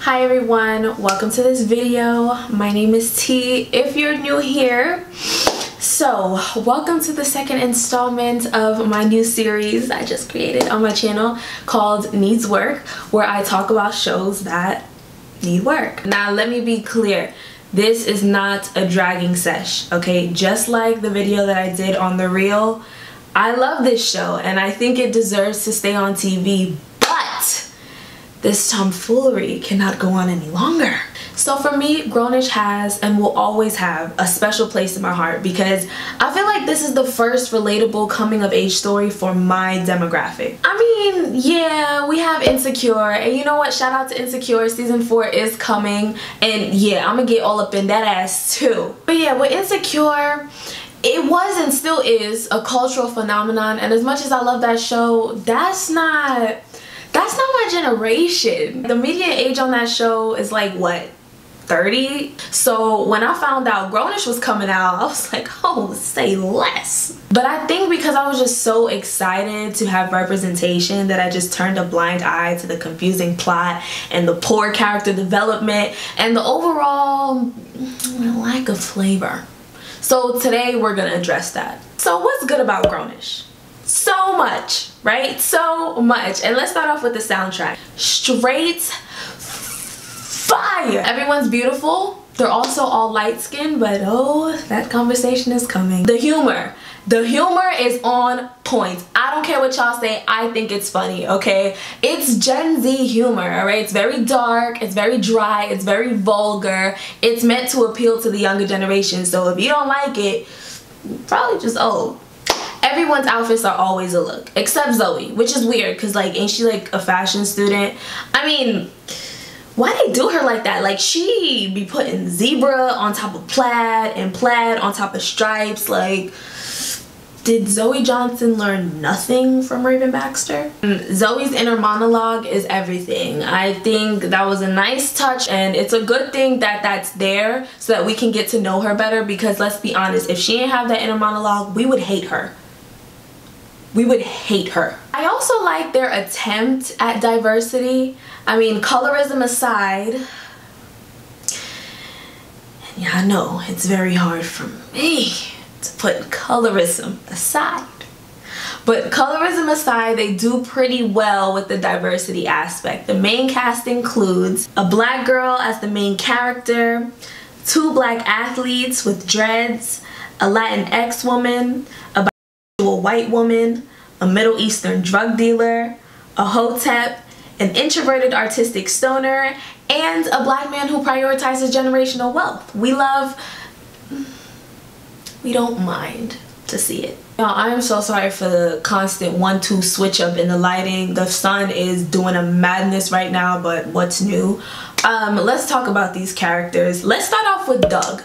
Hi everyone, welcome to this video. My name is T if you're new here. So welcome to the second installment of my new series I just created on my channel called Needs Work, where I talk about shows that need work. Now let me be clear, this is not a dragging sesh, okay? Just like the video that I did on The Real, I love this show and I think it deserves to stay on TV, but this tomfoolery cannot go on any longer. So for me, Grownish has and will always have a special place in my heart because I feel like this is the first relatable coming of age story for my demographic. I mean, yeah, we have Insecure, and you know what? Shout out to Insecure, season 4 is coming, and yeah, I'm gonna get all up in that ass too. But yeah, with Insecure, it was and still is a cultural phenomenon, and as much as I love that show, that's not my generation. The median age on that show is like, what, 30? So when I found out Grownish was coming out, I was like, oh, say less. But I think because I was just so excited to have representation that I just turned a blind eye to the confusing plot and the poor character development and the overall lack of flavor. So today we're gonna address that. So what's good about Grownish? So much, right? So much. And let's start off with the soundtrack. Straight fire. Everyone's beautiful. They're also all light-skinned, but oh, that conversation is coming. The humor is on point. I don't care what y'all say, I think it's funny, okay? It's Gen Z humor, alright? It's very dark, it's very dry, it's very vulgar. It's meant to appeal to the younger generation, so if you don't like it, you're probably just old. Everyone's outfits are always a look, except Zoe, which is weird because like, ain't she like a fashion student? I mean, why they do her like that? Like, she be putting zebra on top of plaid and plaid on top of stripes. Like, did Zoe Johnson learn nothing from Raven Baxter? Zoe's inner monologue is everything. I think that was a nice touch, and it's a good thing that that's there so that we can get to know her better, because let's be honest, if she didn't have that inner monologue, we would hate her. We would hate her. I also like their attempt at diversity. I mean, colorism aside, and yeah, I know it's very hard for me to put colorism aside. But colorism aside, they do pretty well with the diversity aspect. The main cast includes a black girl as the main character, 2 black athletes with dreads, a Latinx woman, a white woman, a Middle Eastern drug dealer, a hotep, an introverted artistic stoner, and a black man who prioritizes generational wealth. We don't mind to see it. Now, I am so sorry for the constant 1-2 switch up in the lighting. The sun is doing a madness right now, but what's new? Let's talk about these characters. Let's start off with Doug.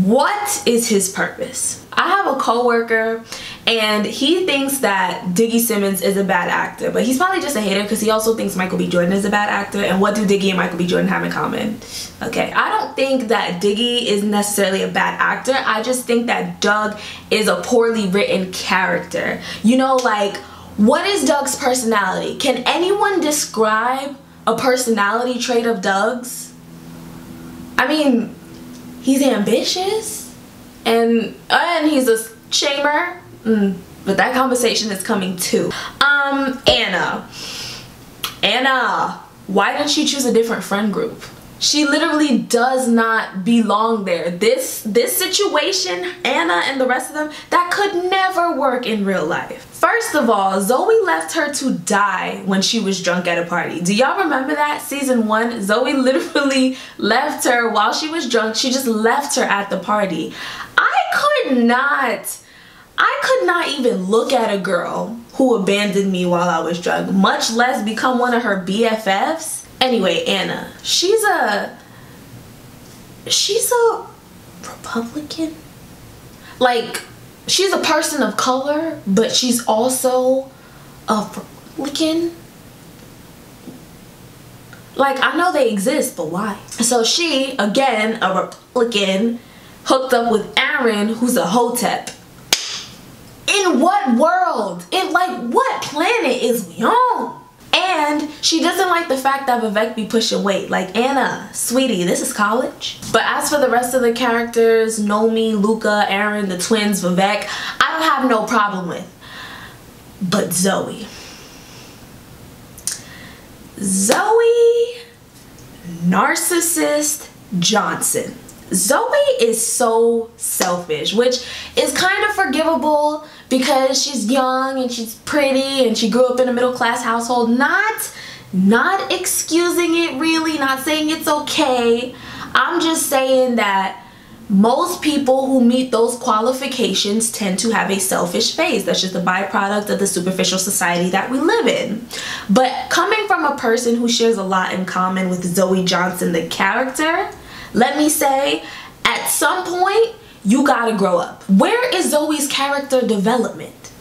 What is his purpose? I have a coworker and he thinks that Diggy Simmons is a bad actor, but he's probably just a hater because he also thinks Michael B. Jordan is a bad actor. And what do Diggy and Michael B. Jordan have in common? Okay, I don't think that Diggy is necessarily a bad actor. I just think that Doug is a poorly written character. You know, like, what is Doug's personality? Can anyone describe a personality trait of Doug's? I mean, he's ambitious and he's a shamer. But that conversation is coming too. Anna, why didn't she choose a different friend group? She literally does not belong there. This situation, Anna and the rest of them, that could never work in real life. First of all, Zoe left her to die when she was drunk at a party. Do y'all remember that? Season 1, Zoe literally left her while she was drunk. She just left her at the party. I could not even look at a girl who abandoned me while I was drunk, much less become one of her BFFs. Anyway, Anna, she's a Republican. Like, she's a person of color, but she's also a Republican. Like, I know they exist, but why? So she, again, a Republican, hooked up with Aaron, who's a hotep. In what world? In like what planet is we on? And she doesn't like the fact that Vivek be pushing weight. Like, Anna, sweetie, this is college. But as for the rest of the characters, Nomi, Luca, Aaron, the twins, Vivek, I don't have no problem with. But Zoe. Zoe Narcissist Johnson. Zoe is so selfish, which is kind of forgivable because she's young and she's pretty and she grew up in a middle class household. Not excusing it really, not saying it's okay. I'm just saying that most people who meet those qualifications tend to have a selfish phase. That's just a byproduct of the superficial society that we live in. But coming from a person who shares a lot in common with Zoe Johnson, the character, let me say, at some point, you gotta grow up. Where is Zoe's character development?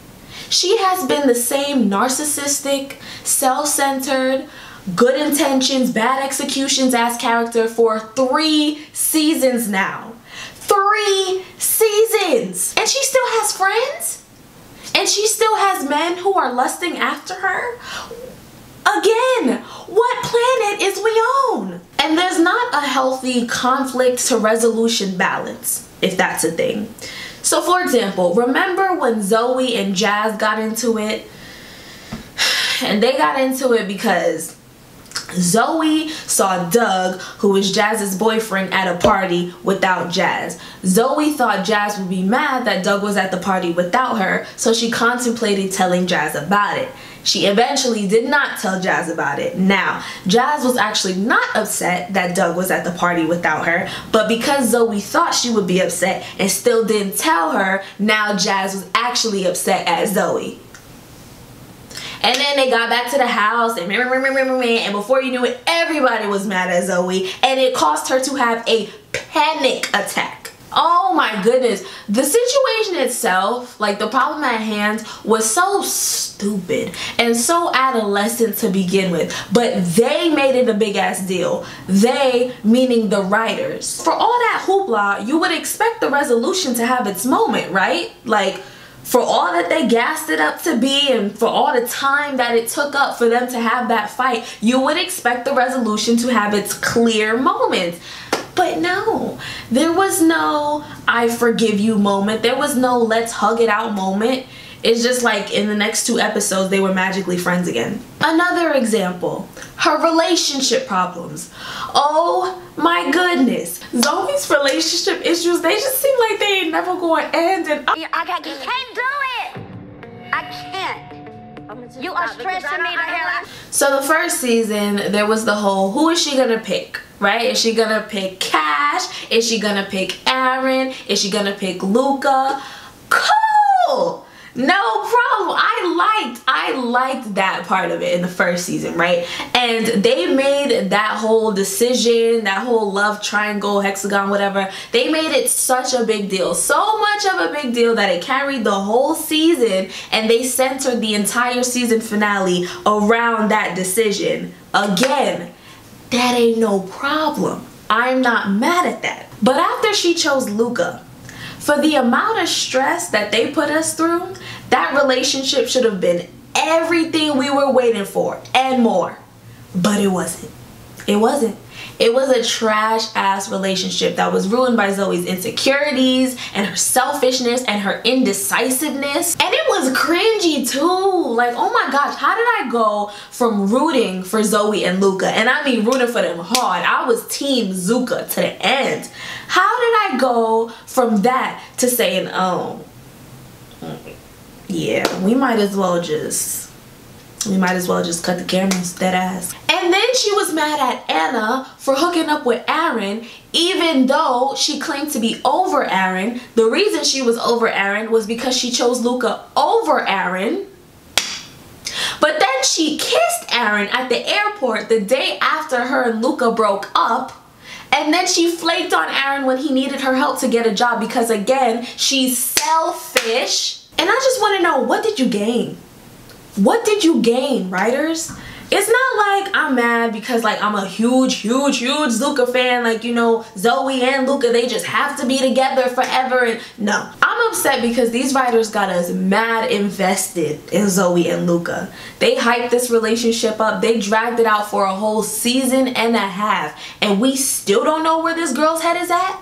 She has been the same narcissistic, self-centered, good intentions, bad executions ass character for 3 seasons now. 3 seasons! And she still has friends? And she still has men who are lusting after her? Again, what planet is we on? And there's not a healthy conflict to resolution balance, if that's a thing. So for example, remember when Zoe and Jazz got into it? And they got into it because Zoe saw Doug, who was Jazz's boyfriend, at a party without Jazz. Zoe thought Jazz would be mad that Doug was at the party without her, so she contemplated telling Jazz about it. She eventually did not tell Jazz about it. Now, Jazz was actually not upset that Doug was at the party without her, but because Zoe thought she would be upset and still didn't tell her, now Jazz was actually upset at Zoe. And then they got back to the house and before you knew it, everybody was mad at Zoe and it caused her to have a panic attack. Oh my goodness. The situation itself, like the problem at hand, was so stupid and so adolescent to begin with, but they made it a big ass deal. They, meaning the writers. For all that hoopla, you would expect the resolution to have its moment, right? Like, for all that they gassed it up to be and for all the time that it took up for them to have that fight, you would expect the resolution to have its clear moment. But no, there was no I forgive you moment. There was no let's hug it out moment. It's just like in the next 2 episodes, they were magically friends again. Another example, her relationship problems. Oh my goodness. Zoe's relationship issues, they just seem like they ain't never going to end. And you can't do it. I can't. You are stressing me to hell. So the first season, there was the whole, who is she gonna pick, right? Is she gonna pick Cash? Is she gonna pick Aaron? Is she gonna pick Luca? Cool! No problem. I liked that part of it in the first season, right? And they made that whole decision, that whole love triangle, hexagon, whatever, they made it such a big deal. So much of a big deal that it carried the whole season and they centered the entire season finale around that decision. Again, that ain't no problem. I'm not mad at that. But after she chose Luca, for the amount of stress that they put us through, that relationship should have been everything we were waiting for and more. But it wasn't. It wasn't. It was a trash ass relationship that was ruined by Zoe's insecurities and her selfishness and her indecisiveness. And it was cringy too. Like, oh my gosh, how did I go from rooting for Zoe and Luca, and I mean rooting for them hard, I was team Zuka to the end. How did I go from that to saying, oh, yeah, we might as well just cut the cameras, dead ass. And then she was mad at Anna for hooking up with Aaron, even though she claimed to be over Aaron. The reason she was over Aaron was because she chose Luca over Aaron. But then she kissed Aaron at the airport the day after her and Luca broke up. And then she flaked on Aaron when he needed her help to get a job because, again, she's selfish. And I just want to know, what did you gain? What did you gain, writers? It's not like I'm mad because like I'm a huge Luca fan. Like, you know, Zoe and Luca, they just have to be together forever. And no, I'm upset because these writers got us mad invested in Zoe and Luca. They hyped this relationship up. They dragged it out for a whole season and a half. And we still don't know where this girl's head is at?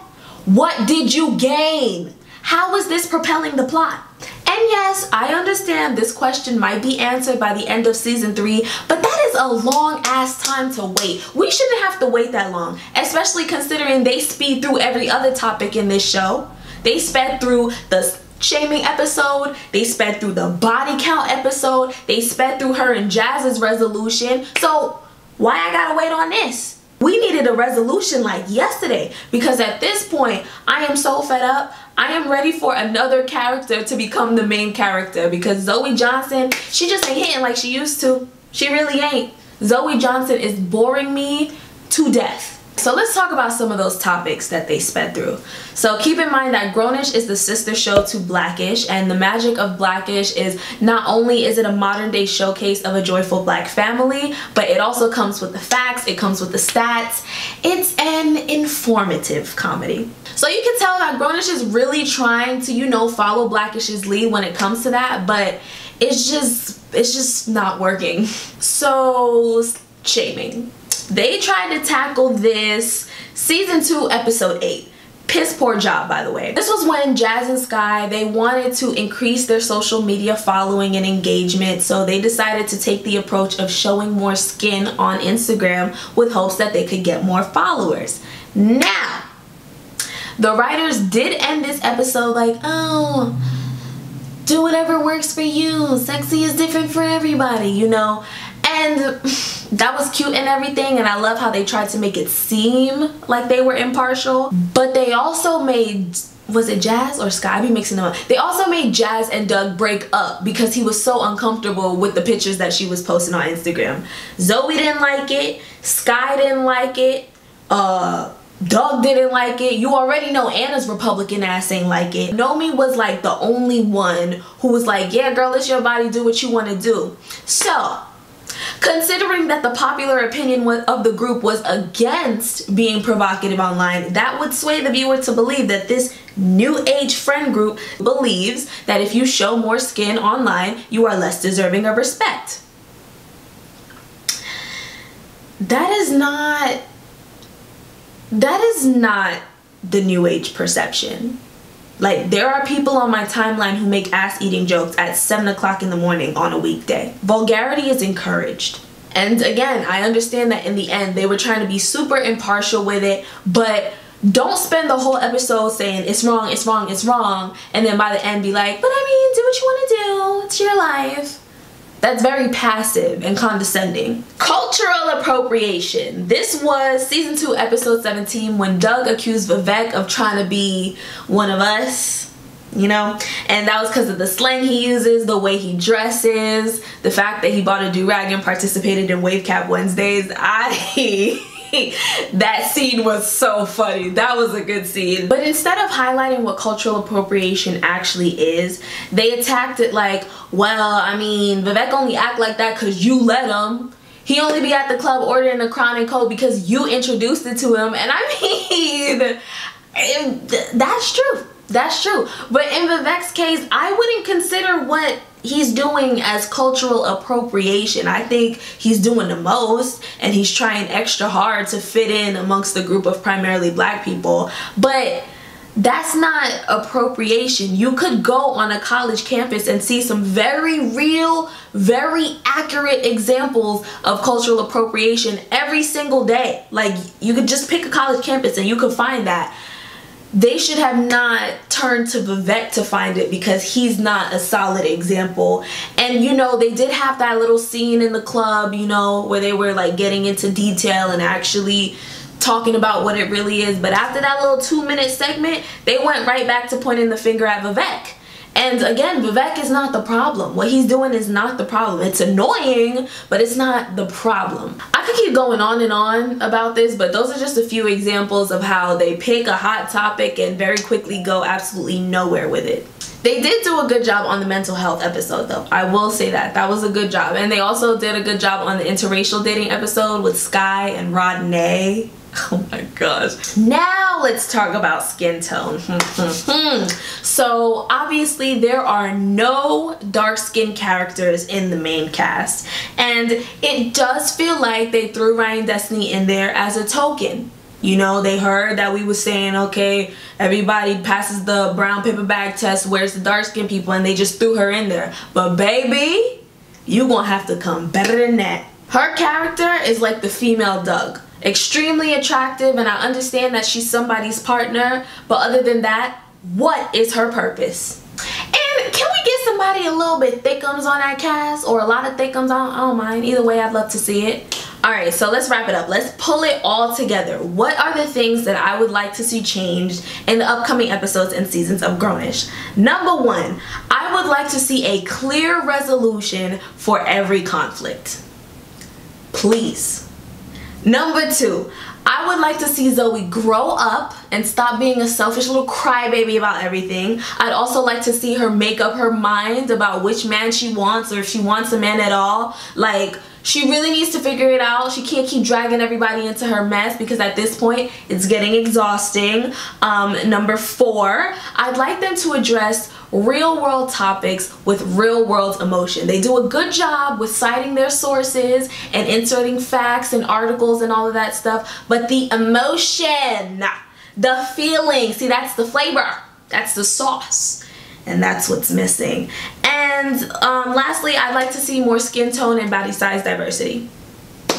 What did you gain? How is this propelling the plot? And yes, I understand this question might be answered by the end of season 3, but that is a long ass time to wait. We shouldn't have to wait that long, especially considering they speed through every other topic in this show. They sped through the shaming episode, they sped through the body count episode, they sped through her and Jazz's resolution. So why I gotta wait on this? We needed a resolution like yesterday, because at this point, I am so fed up. I am ready for another character to become the main character, because Zoe Johnson, she just ain't hitting like she used to. She really ain't. Zoe Johnson is boring me to death. So let's talk about some of those topics that they sped through. So keep in mind that Grownish is the sister show to Blackish, and the magic of Blackish is not only is it a modern day showcase of a joyful black family, but it also comes with the facts, it comes with the stats. It's an informative comedy. So you can tell that Grownish is really trying to, you know, follow Blackish's lead when it comes to that, but it's just not working. So shaming. They tried to tackle this season 2 episode 8. Piss poor job, by the way. This was when Jazz and Sky, they wanted to increase their social media following and engagement, so they decided to take the approach of showing more skin on Instagram with hopes that they could get more followers. Now, the writers did end this episode like, oh, do whatever works for you. Sexy is different for everybody, you know? And that was cute and everything, and I love how they tried to make it seem like they were impartial. But they also made, was it Jazz or Sky? I be mixing them up. They also made Jazz and Doug break up because he was so uncomfortable with the pictures that she was posting on Instagram. Zoe didn't like it. Sky didn't like it. Doug didn't like it. You already know Anna's Republican ass ain't like it. Nomi was like the only one who was like, yeah girl, it's your body, do what you want to do. So considering that the popular opinion of the group was against being provocative online, that would sway the viewer to believe that this new age friend group believes that if you show more skin online, you are less deserving of respect. That is not the new age perception. Like, there are people on my timeline who make ass-eating jokes at 7 o'clock in the morning on a weekday. Vulgarity is encouraged. And again, I understand that in the end, they were trying to be super impartial with it, but don't spend the whole episode saying it's wrong, it's wrong, it's wrong, and then by the end be like, but I mean, do what you want to do, it's your life. That's very passive and condescending. Cultural appropriation. This was season 2, episode 17, when Doug accused Vivek of trying to be one of us, you know? And that was because of the slang he uses, the way he dresses, the fact that he bought a do-rag and participated in Wave Cap Wednesdays. That scene was so funny. That was a good scene. But instead of highlighting what cultural appropriation actually is, they attacked it like, well, I mean, Vivek only act like that because you let him. He only be at the club ordering a Crown and Coke because you introduced it to him. And I mean, that's true. That's true. But in Vivek's case, I wouldn't consider what he's doing as cultural appropriation. I think he's doing the most, and he's trying extra hard to fit in amongst the group of primarily black people. But that's not appropriation. You could go on a college campus and see some very real, very accurate examples of cultural appropriation every single day. Like, you could just pick a college campus and you could find that. They should have not turned to Vivek to find it because he's not a solid example. And you know, they did have that little scene in the club, you know, where they were like getting into detail and actually talking about what it really is. But after that little 2-minute segment, they went right back to pointing the finger at Vivek. And again, Vivek is not the problem. What he's doing is not the problem. It's annoying, but it's not the problem. I could keep going on and on about this, but those are just a few examples of how they pick a hot topic and very quickly go absolutely nowhere with it. They did do a good job on the mental health episode though. I will say that. That was a good job. And they also did a good job on the interracial dating episode with Sky and Rodney. Oh my gosh. Now let's talk about skin tone. So obviously there are no dark skinned characters in the main cast. And it does feel like they threw Ryan Destiny in there as a token. You know, they heard that we was saying, okay, everybody passes the brown paper bag test, where's the dark skinned people, and they just threw her in there. But baby, you gonna have to come better than that. Her character is like the female Doug. Extremely attractive, and I understand that she's somebody's partner, but other than that, what is her purpose? And can we get somebody a little bit thickums on that cast, or a lot of thickums? I don't mind. Either way, I'd love to see it. Alright, so let's wrap it up. Let's pull it all together. What are the things that I would like to see changed in the upcoming episodes and seasons of Grownish? Number one, I would like to see a clear resolution for every conflict. Please. Number two, I would like to see Zoe grow up and stop being a selfish little crybaby about everything. I'd also like to see her make up her mind about which man she wants, or if she wants a man at all. Like, she really needs to figure it out. She can't keep dragging everybody into her mess, because at this point it's getting exhausting. Number four, I'd like them to address real world topics with real world emotion. They do a good job with citing their sources and inserting facts and articles and all of that stuff, but the emotion, the feeling, see, that's the flavor, that's the sauce, and that's what's missing. And lastly, I'd like to see more skin tone and body size diversity.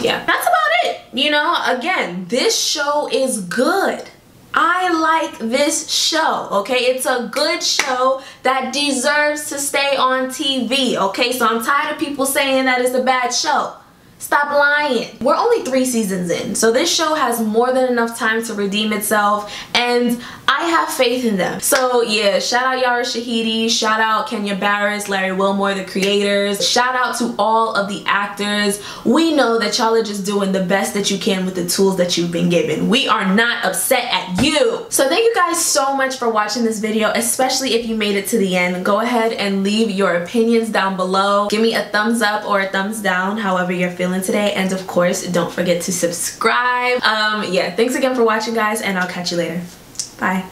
Yeah, that's about it. You know, again, this show is good. I like this show, okay? It's a good show that deserves to stay on TV, okay? So I'm tired of people saying that it's a bad show. Stop lying. We're only 3 seasons in, so this show has more than enough time to redeem itself, and I have faith in them. So yeah, shout out Yara Shahidi, shout out Kenya Barris, Larry Wilmore, the creators. Shout out to all of the actors. We know that y'all are just doing the best that you can with the tools that you've been given. We are not upset at you. So thank you guys so much for watching this video, especially if you made it to the end. Go ahead and leave your opinions down below. Give me a thumbs up or a thumbs down, however you're feeling today, and of course don't forget to subscribe. Yeah, thanks again for watching, guys, and I'll catch you later. Bye.